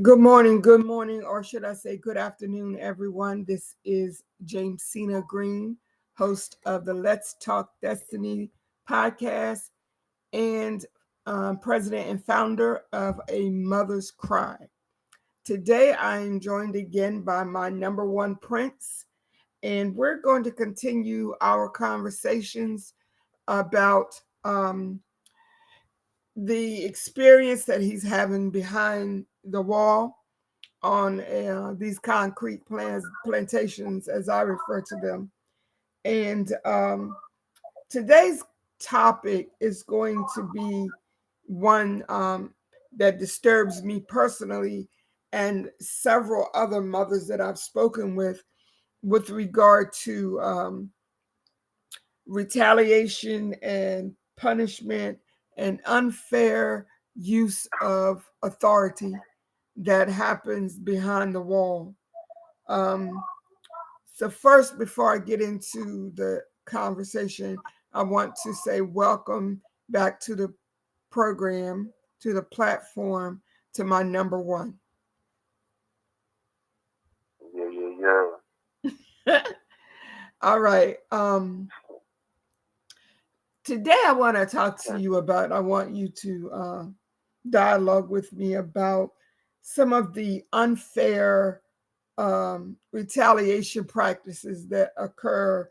Good morning, or should I say good afternoon, everyone. This is Jamesina Green, host of the Let's Talk Destiny podcast and president and founder of A Mother's Cry. Today, I am joined again by my number one prince, and we're going to continue our conversations about the experience that he's having behind the wall on these concrete plantations, as I refer to them. And today's topic is going to be one that disturbs me personally and several other mothers that I've spoken with regard to retaliation and punishment and unfair use of authority that happens behind the wall. Um, so, first, before I get into the conversation, I want to say welcome back to the program, to the platform, to my number one. Yeah. All right. Today, I want to talk to you about, I want you to dialogue with me about some of the unfair retaliation practices that occur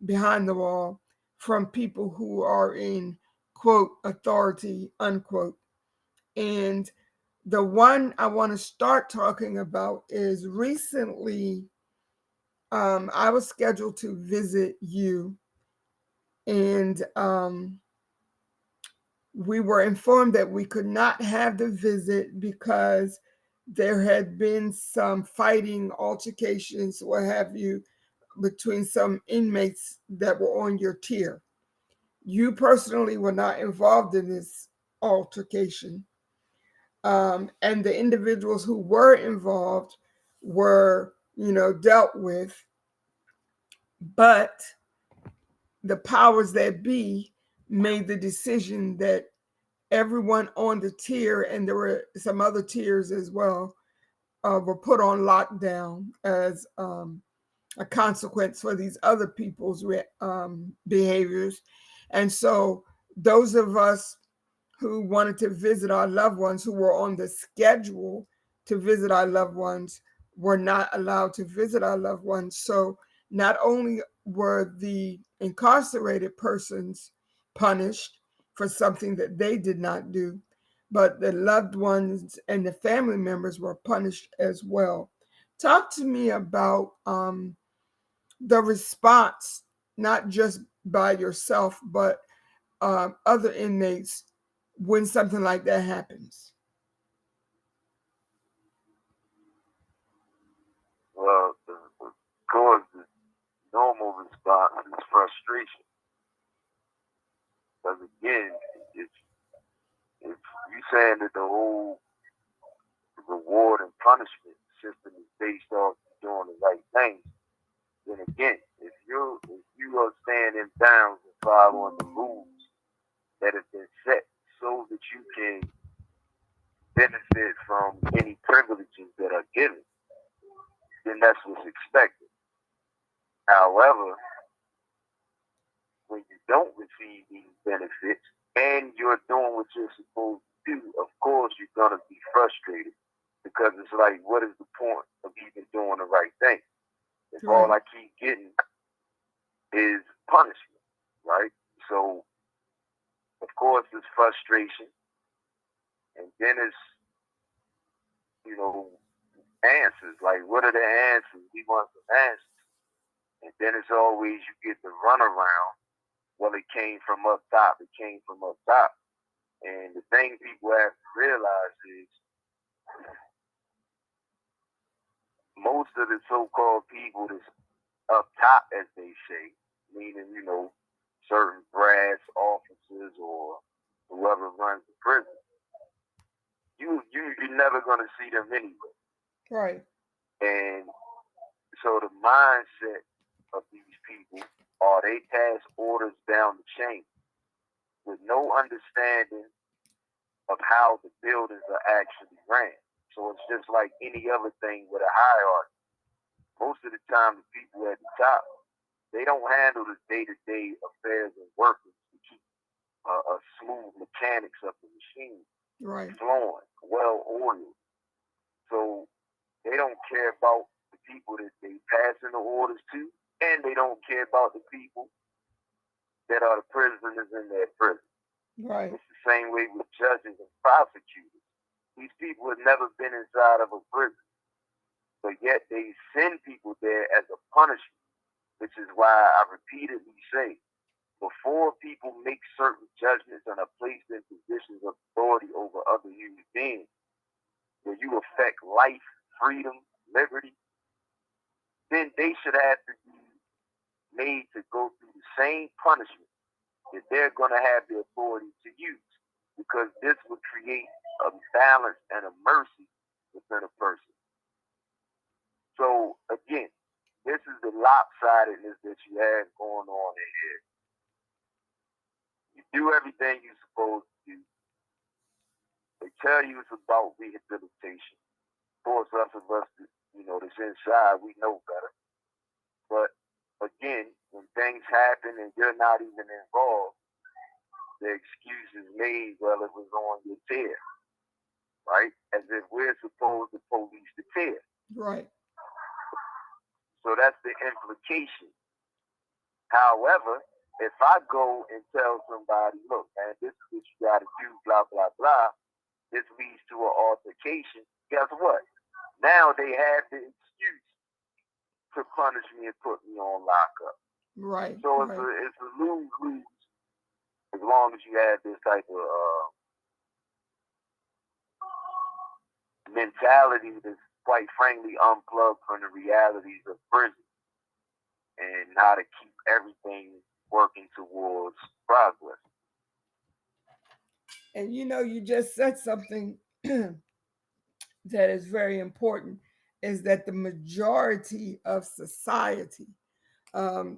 behind the wall from people who are in quote authority unquote. And the one I want to start talking about is recently I was scheduled to visit you, and we were informed that we could not have the visit because there had been some fighting, altercations, what have you, between some inmates that were on your tier. You personally were not involved in this altercation. And the individuals who were involved were, dealt with, but the powers that be made the decision that everyone on the tier, and there were some other tiers as well, were put on lockdown as a consequence for these other people's behaviors. And so those of us who wanted to visit our loved ones, who were on the schedule to visit our loved ones, were not allowed to visit our loved ones. So not only were the incarcerated persons punished for something that they did not do, but the loved ones and the family members were punished as well. Talk to me about the response, not just by yourself, but other inmates when something like that happens. Well, of course, the normal response is frustration. Because again, if if you saying that the whole reward and punishment system is based off doing the right thing, then again, if you are staying in bounds and following the rules that have been set so that you can benefit from any privileges that are given, then that's what's expected. However, when you don't receive these benefits and you're doing what you're supposed to do, of course you're gonna be frustrated because it's like, what is the point of even doing the right thing if all Right. I keep getting is punishment, right? So of course it's frustration, and then it's you know answers. Like, what are the answers? We want some answers, and then it's always you get the runaround. Well, it came from up top. It came from up top. And the thing people have to realize is most of the so-called people that's up top, as they say, meaning, certain brass officers or whoever runs the prison, you're never going to see them anyway. Right. And so the mindset of these people are they pass orders down the chain with no understanding of how the buildings are actually ran. So it's just like any other thing with a hierarchy. Most of the time, the people at the top, they don't handle the day-to-day affairs and workings to keep a smooth mechanics of the machine Right. flowing, well oiled. So they don't care about the people that they passing the orders to, and they don't care about the people that are the prisoners in their prison. Right. It's the same way with judges and prosecutors. These people have never been inside of a prison, but yet they send people there as a punishment, which is why I repeatedly say before people make certain judgments and are placed in positions of authority over other human beings, where you affect life, freedom, liberty, then they should have to be made to go through the same punishment that they're going to have the authority to use, because this would create a balance and a mercy within a person. So again, this is the lopsidedness that you have going on in here. You do everything you're supposed to do. They tell you it's about rehabilitation. Of course, us, that's inside, we know better. But again, when things happen and you're not even involved, the excuse is made, well, it was on your tear, right? As if we're supposed to police the tear. Right. So that's the implication. However, if I go and tell somebody, look, man, this is what you got to do, blah, blah, blah, this leads to an altercation, guess what? Now they have the excuse to punish me and put me on lockup. Right. So Right. it's a lose-lose as long as you have this type of mentality that's quite frankly unplugged from the realities of prison and how to keep everything working towards progress. And you just said something that is very important, is that the majority of society,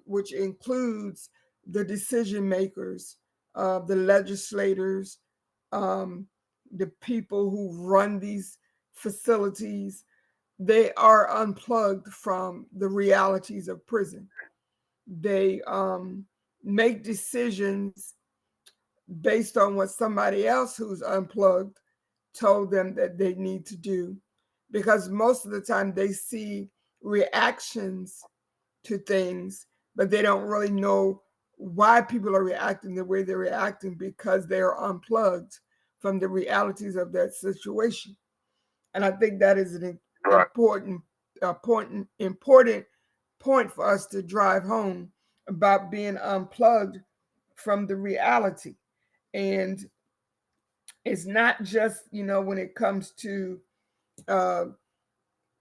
which includes the decision makers, the legislators, um, the people who run these facilities, they are unplugged from the realities of prison. They make decisions based on what somebody else who's unplugged told them that they need to do, because most of the time they see reactions to things, but they don't really know why people are reacting the way they're reacting, because they're unplugged from the realities of that situation. And I think that is an Right. important, important point for us to drive home about being unplugged from the reality. And it's not just, when it comes to uh,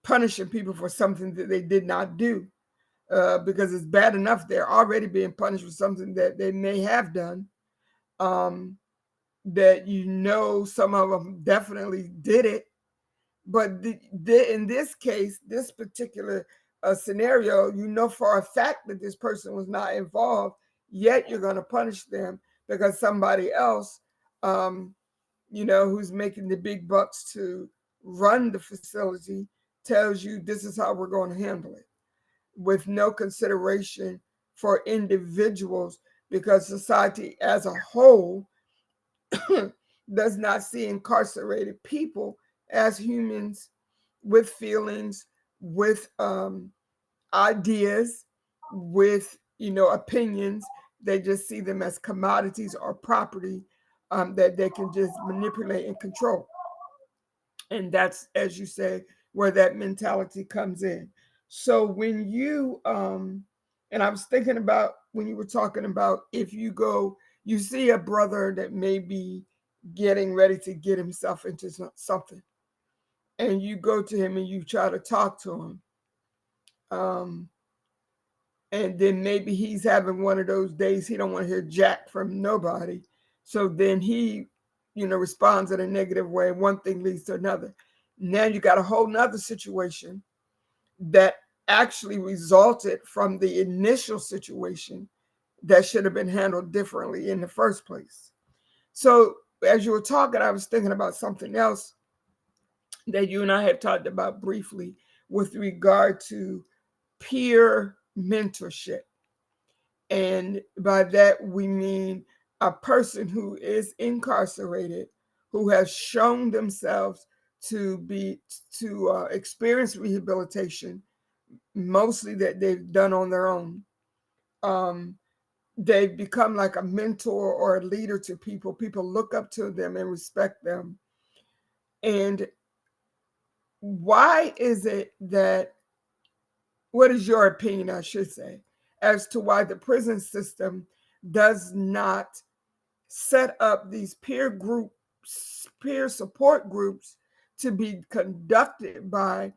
punishing people for something that they did not do, because it's bad enough they're already being punished for something that they may have done, um, that some of them definitely did it. But in this case, this particular scenario, for a fact that this person was not involved, yet you're going to punish them because somebody else, um, who's making the big bucks to run the facility, tells you this is how we're going to handle it, with no consideration for individuals, because society as a whole does not see incarcerated people as humans with feelings, with ideas, with opinions. They just see them as commodities or property, that they can just manipulate and control. And that's, as you say, where that mentality comes in. So when and I was thinking about when you were talking about, if you see a brother that may be getting ready to get himself into something, and you go to him and you try to talk to him, um, and then maybe he's having one of those days he don't want to hear jack from nobody, so then he responds in a negative way. One thing leads to another. Now you got a whole nother situation that actually resulted from the initial situation that should have been handled differently in the first place. So as you were talking, I was thinking about something else that you and I have talked about briefly with regard to peer mentorship. And by that, we mean a person who is incarcerated, who has shown themselves to be to experience rehabilitation, mostly that they've done on their own. Um, they've become like a mentor or a leader to people. People look up to them and respect them. And why is it that, what is your opinion, I should say, as to why the prison system does not set up these peer support groups to be conducted by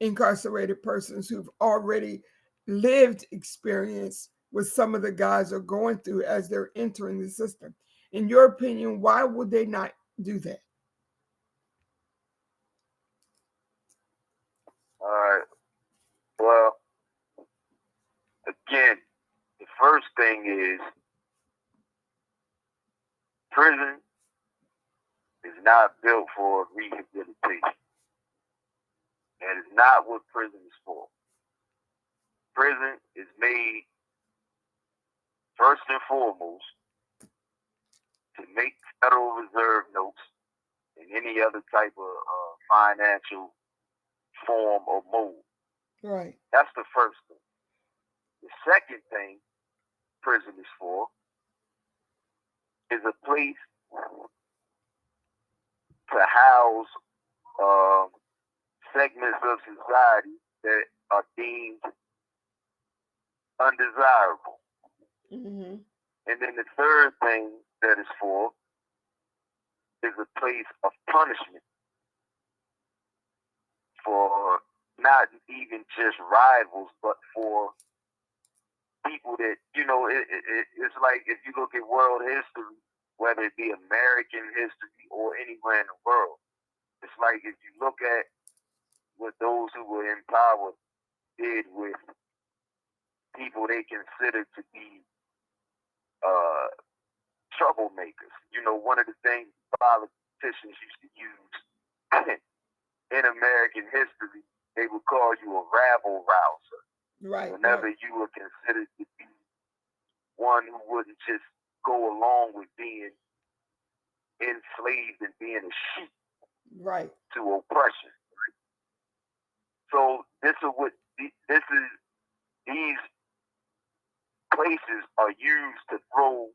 incarcerated persons who've already lived experience with some of the guys are going through as they're entering the system? In your opinion, why would they not do that? All right. Well, again, the first thing is prison is not built for rehabilitation. That is not what prison is for. Prison is made first and foremost to make Federal Reserve notes and any other type of financial form or mode. Right. That's the first thing. The second thing prison is for is a place to house um, segments of society that are deemed undesirable. Mm-hmm. And then the third thing that is for is a place of punishment for not even just rivals, but for people that, it's like if you look at world history, whether it be American history or anywhere in the world, it's like if you look at what those who were in power did with people they considered to be uh, troublemakers. One of the things politicians used to use in American history, they would call you a rabble rouser. Right. Whenever Right. you were considered to be one who wouldn't just go along with being enslaved and being a sheep Right. to oppression. So this is these places are used to throw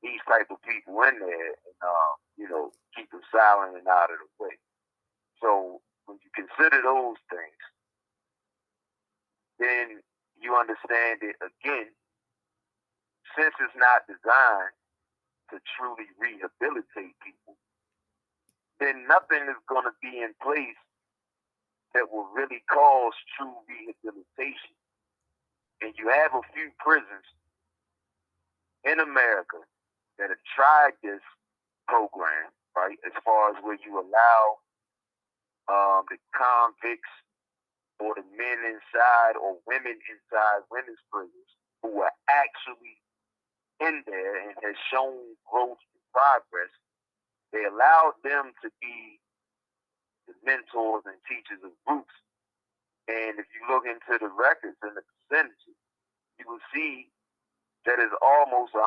these type of people in there and keep them silent and out of the way. So when you consider those things, then you understand it again, since it's not designed to truly rehabilitate people, then nothing is going to be in place that will really cause true rehabilitation. And you have a few prisons in America that have tried this program, right? As far as where you allow the convicts or the men inside or women inside women's prisons who are actually in there and has shown growth and progress. They allowed them to be the mentors and teachers of groups. And if you look into the records and the percentages, you will see that is almost 100%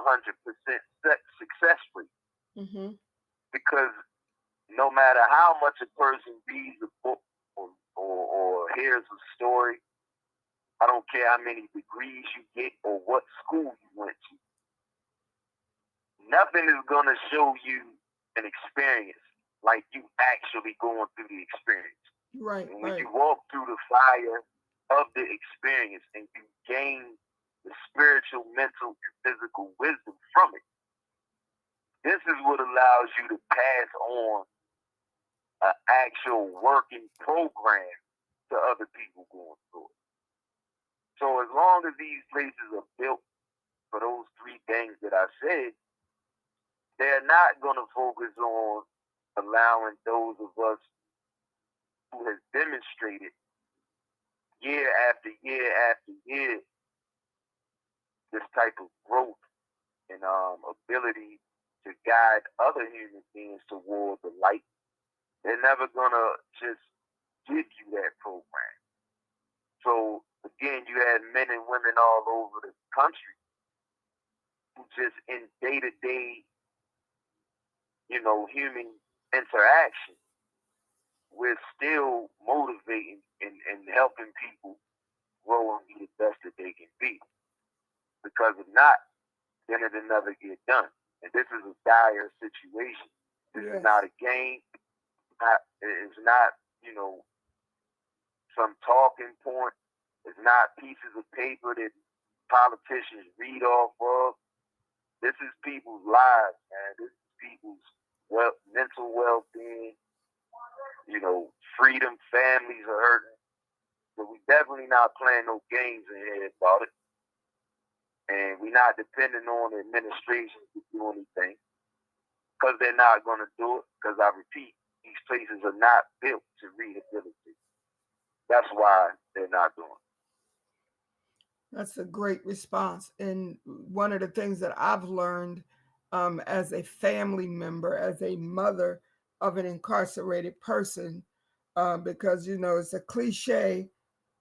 success rate. Mm-hmm. Because no matter how much a person reads a book or hears a story, I don't care how many degrees you get or what school you went to, nothing is going to show you an experience like you actually going through the experience. Right. And when Right. you walk through the fire of the experience and you gain the spiritual, mental, and physical wisdom from it, this is what allows you to pass on an actual working program to other people going through it. So as long as these places are built for those three things that I said, they're not going to focus on allowing those of us who has demonstrated year after year after year this type of growth and ability to guide other human beings toward the light. They're never gonna just give you that program. So again, you had men and women all over the country who just in day to day, human interaction, we're still motivating and helping people grow and be the best that they can be. Because if not, then it'll never get done. And this is a dire situation. This is Yes. not a game. It's not, some talking point. It's not pieces of paper that politicians read off of. This is people's lives, man. This is people's mental well-being. Freedom, families are hurting. So we definitely not playing no games in here about it. And we're not depending on the administration to do anything because they're not going to do it. Because I repeat, these places are not built to rehabilitate. That's why they're not doing it. That's a great response. And one of the things that I've learned as a family member, as a mother of an incarcerated person, because, it's a cliche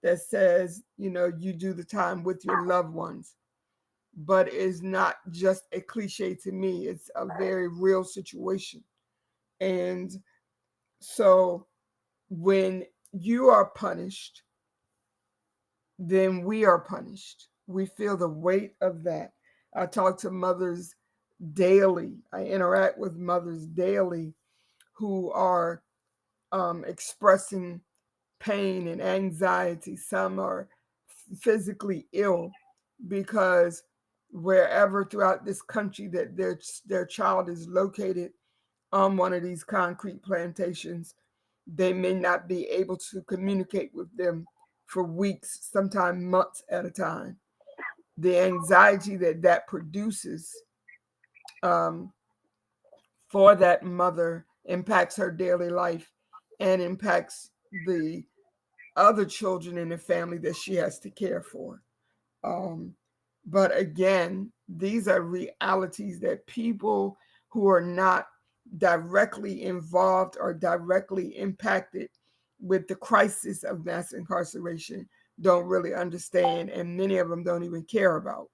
that says, you do the time with your loved ones. But it's not just a cliche to me, it's a very real situation. And so when you are punished, then we are punished. We feel the weight of that. I talk to mothers daily. I interact with mothers daily who are expressing pain and anxiety. Some are physically ill because wherever throughout this country that their child is located on one of these concrete plantations, they may not be able to communicate with them for weeks, sometimes months at a time. The anxiety that produces um, for that mother impacts her daily life and impacts the other children in the family that she has to care for. Um, but again, these are realities that people who are not directly involved or directly impacted with the crisis of mass incarceration don't really understand, and many of them don't even care about.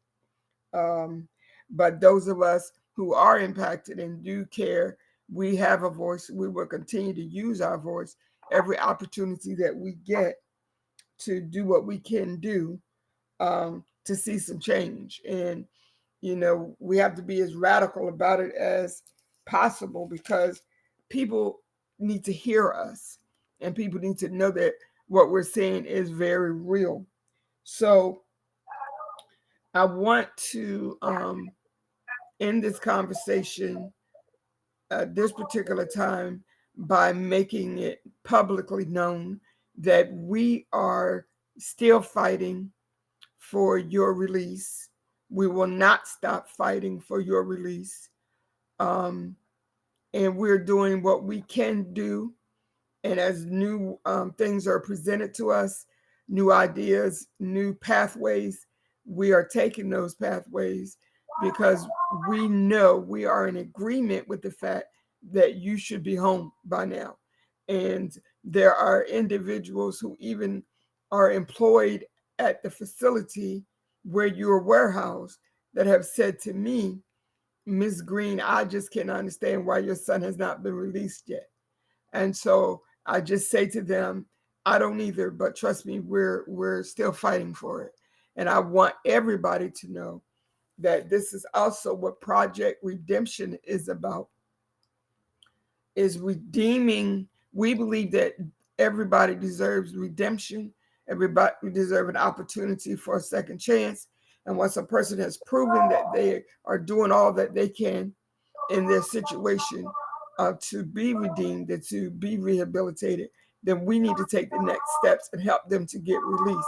Um, but those of us who are impacted and do care, we have a voice. We will continue to use our voice every opportunity that we get to do what we can do to see some change. And, we have to be as radical about it as possible because people need to hear us and people need to know that what we're saying is very real. So I want to end this conversation at this particular time by making it publicly known that we are still fighting for your release. We will not stop fighting for your release. Um, and we're doing what we can do. And as new things are presented to us, new ideas, new pathways, we are taking those pathways because we know we are in agreement with the fact that you should be home by now. And there are individuals who even are employed at the facility where you are warehoused that have said to me, Miss Green, I just can't understand why your son has not been released yet. And so I just say to them, I don't either, but trust me, we're still fighting for it. And I want everybody to know that this is also what Project Redemption is about, is redeeming. We believe that everybody deserves redemption. Everybody deserves an opportunity for a second chance. And once a person has proven that they are doing all that they can in their situation to be redeemed and to be rehabilitated, then we need to take the next steps and help them to get released.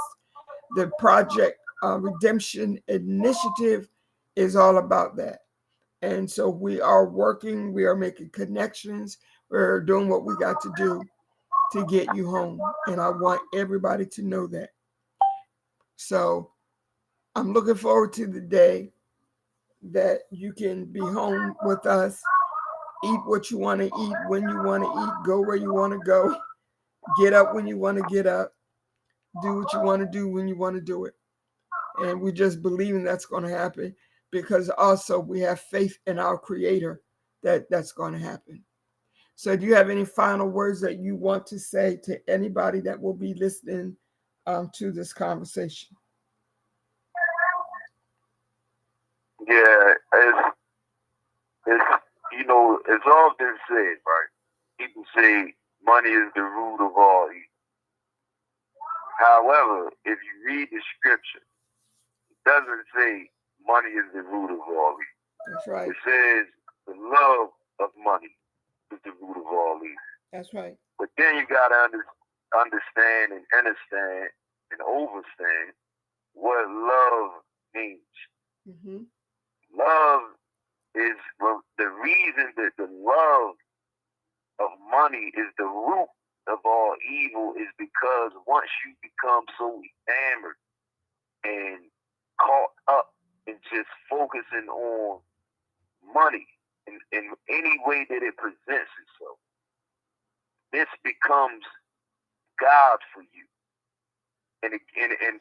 The Project Redemption Initiative is all about that. And so we are working, we are making connections, we're doing what we got to do to get you home. And I want everybody to know that. So I'm looking forward to the day that you can be home with us, eat what you want to eat, when you want to eat, go where you want to go, get up when you want to get up, do what you want to do when you want to do it. And we just believing that's going to happen because also we have faith in our Creator that that's going to happen. So, do you have any final words that you want to say to anybody that will be listening to this conversation? Yeah, it's it's all been said, right? People say money is the root of all evil. However, if you read the scripture, it doesn't say money is the root of all evil. That's right. It says the love of money is the root of all evil. That's right. But then you gotta understand and understand and overstand what love means. Mm-hmm. Love is, well, the reason that the love of money is the root of all evil is because once you become so enamored and caught up in just focusing on money in any way that it presents itself, this becomes God for you. And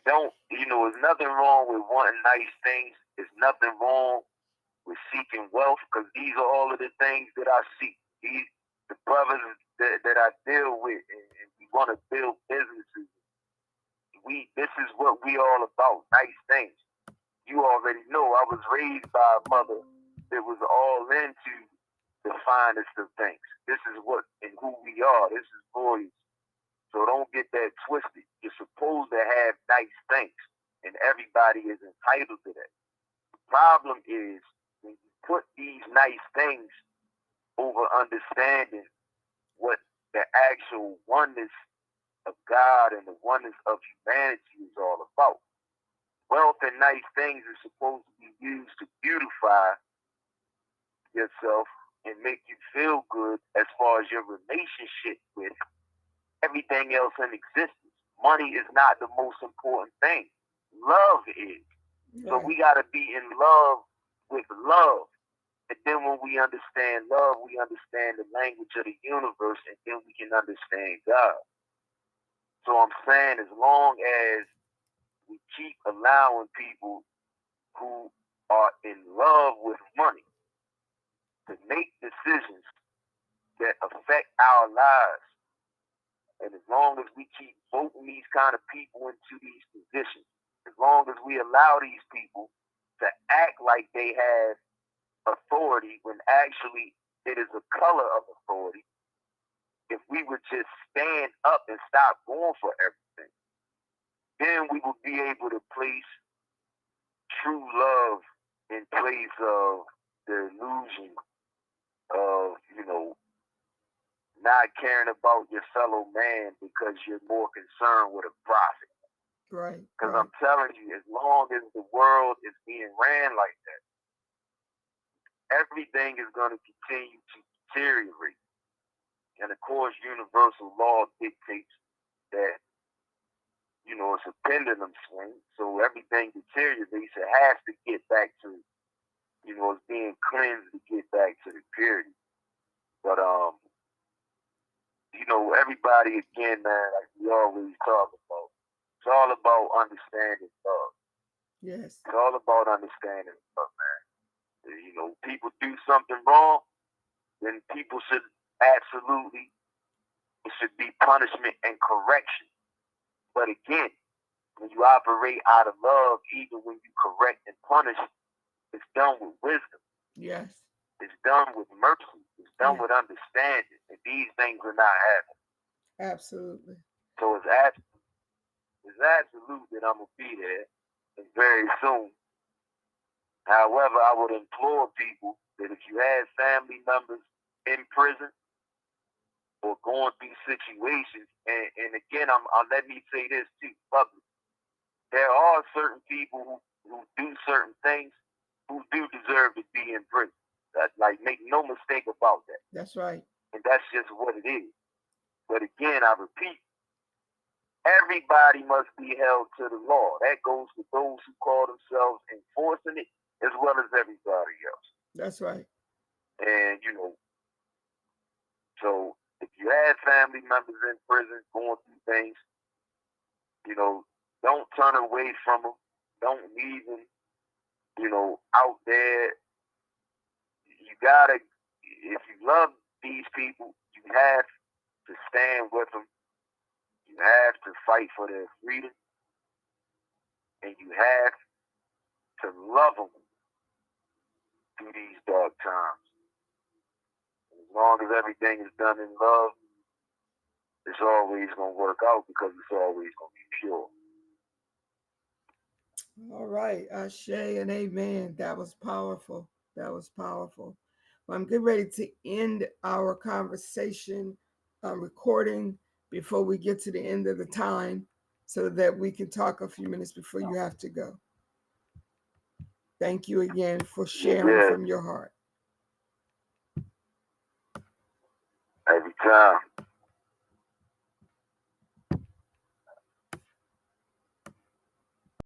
don't, there's nothing wrong with wanting nice things. There's nothing wrong with seeking wealth because these are all of the things that I seek. These, the brothers that I deal with, and we want to build businesses. This is what we all about, nice things. You already know I was raised by a mother that was all into the finest of things. This is what and who we are. This is royalty. So don't get that twisted. You're supposed to have nice things, and everybody is entitled to that. The problem is when you put these nice things over understanding what the actual oneness of God and the oneness of humanity is all about. Wealth and nice things are supposed to be used to beautify yourself and make you feel good as far as your relationship with everything else in existence. Money is not the most important thing. Love is. So Right. we got to be in love with love. And then when we understand love, we understand the language of the universe, and then we can understand God. So I'm saying as long as we keep allowing people who are in love with money to make decisions that affect our lives, and as long as we keep voting these kind of people into these positions, as long as we allow these people to act like they have authority when actually it is a color of authority, if we would just stand up and stop going for everything, then we will be able to place true love in place of the illusion of, not caring about your fellow man because you're more concerned with a profit. Right. Because Right. I'm telling you, as long as the world is being ran like that, everything is going to continue to deteriorate. And of course, universal law dictates that, it's a pendulum swing. So everything deteriorates. It has to get back to, it's being cleansed to get back to the purity. But, everybody again, man, like we always talk about, it's all about understanding love. Yes. It's all about understanding love, man. People do something wrong, then people should absolutely, it should be punishment and correction. But again, when you operate out of love, even when you correct and punish, it's done with wisdom. Yes. It's done with mercy. It's done Yeah. with understanding. And these things are not happening. Absolutely. So it's absolute that I'm gonna be there and very soon. However, I would implore people that if you have family members in prison or going through situations, and again, let me say this too, publicly. There are certain people who do certain things who do deserve to be in prison. Like, make no mistake about that. That's right. And that's just what it is. But again, I repeat, everybody must be held to the law. That goes to those who call themselves enforcing it, as well as everybody else. That's right. And so if you have family members in prison going through things, you know, don't turn away from them. Don't leave them, out there. You gotta, if you love these people, you have to stand with them. You have to fight for their freedom, and you have to love them through these dark times. As long as everything is done in love, it's always gonna work out because it's always gonna be pure. All right. Ashe and amen. That was powerful. That was powerful. Well, I'm getting ready to end our conversation recording before we get to the end of the time so that we can talk a few minutes before you have to go. Thank you again for sharing Yeah, from your heart. every time.